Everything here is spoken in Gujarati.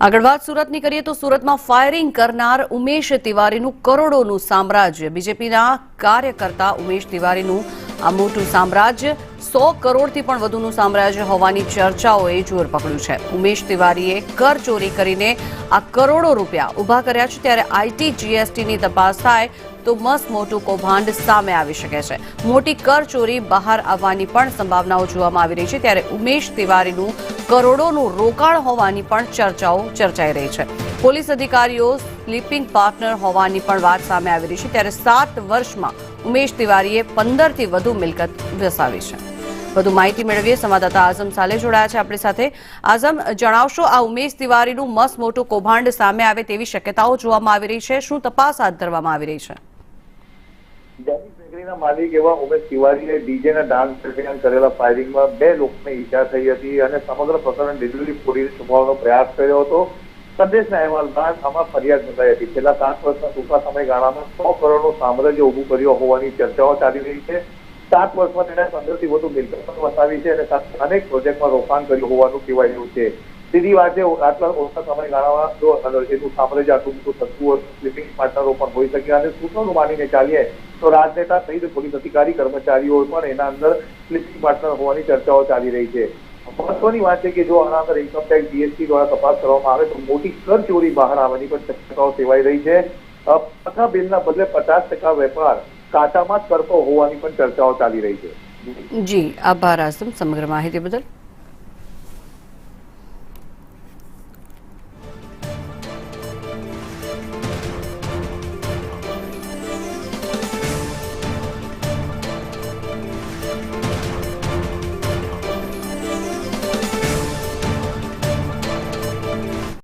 આગળ વાત સુરતની કરીએ તો સુરતમાં ફાયરિંગ કરનાર ઉમેશ તિવારીનું કરોડોનું સામ્રાજ્ય. બીજેપીના કાર્યકર્તા ઉમેશ તિવારીનું આ મોટું સામ્રાજ્ય 100 કરોડથી પણ વધુનું સામ્રાજ્ય હોવાની ચર્ચાઓએ જોર પકડ્યું છે. ઉમેશ તિવારીએ કર ચોરી કરીને આ કરોડો રૂપિયા ઉભા કર્યા છે. ત્યારે આઈટી જીએસટીની તપાસ થાય તો મસ્ત મોટું કૌભાંડ સામે આવી શકે છે. મોટી કર ચોરી બહાર આવવાની પણ સંભાવનાઓ જોવામાં આવી રહી છે. ત્યારે ઉમેશ તિવારીનું કરોડોનું રોકાણ હોવાની પણ ચર્ચાઓ ચર્ચાઈ રહી છે. પોલીસ અધિકારીઓ સ્લીપિંગ પાર્ટનર હોવાની પણ વાત સામે આવી રહી છે. ત્યારે 7 વર્ષમાં ઉમેશ તિવારીએ 15થી વધુ મિલકત વસાવી છે. વધુ માહિતી મેળવીએ સંવાદદાતા આઝમ સાલે જોડાયા છે આપણી સાથે. આઝમ, જણાવશો આ ઉમેશ તિવારીનું મસ્ત મોટું કૌભાંડ સામે આવે તેવી શક્યતાઓ જોવામાં આવી રહી છે. શું તપાસ હાથ ધરવામાં આવી રહી છે? માલિક એવા ઉમેશ તિવારીએ ડીજેના ડાન્સ દરમિયાન કરેલા ફાયરિંગમાં 2 લોકોને ઈજા થઈ હતી અને સમગ્ર પ્રકરણ દિલ્હી પોલીસે છુપાવવાનો પ્રયાસ કર્યો હતો. સંદેશના અહેવાલ બાદ આમાં ફરિયાદ નોંધાઈ હતી. છેલ્લા 7 વર્ષના ટૂંકા સમયગાળામાં 100 કરોડનું સામ્રાજ્ય ઉભું કર્યું હોવાની ચર્ચાઓ ચાલી રહી છે. 7 વર્ષમાં તેણે 15થી વધુ મિલકત પણ વસાવી છે અને અનેક પ્રોજેક્ટમાં રોકાણ કર્યું હોવાનું કહેવાય રહ્યું છે. સીધી વાત છે, આટલા ઓછા સમયગાળામાં જો એનું સામ્રાજ્ય આટલું બધું થતું હોય, સ્લીપિંગ પાર્ટનરો પણ હોઈ શકે અને સૂત્રોનું માનીને ચાલીએ તો રાજનેતા સહિત પોલીસ અધિકારી કર્મચારીઓ પણ એના અંદર સ્લીપિંગ પાર્ટનર હોવાની ચર્ચાઓ ચાલી રહી છે. મહત્વની વાત છે કે જો આના અંદર ઇન્કમટેક્સ જીએસટી દ્વારા તપાસ કરવામાં આવે તો મોટી કર ચોરી બહાર આવવાની પણ શક્યતાઓ સેવાઈ રહી છે. પાકા બિલના બદલે 50% વેપાર કાચામાં જ કરતો હોવાની પણ ચર્ચાઓ ચાલી રહી છે. જી, આભાર આઝમ સમગ્ર માહિતી બદલ.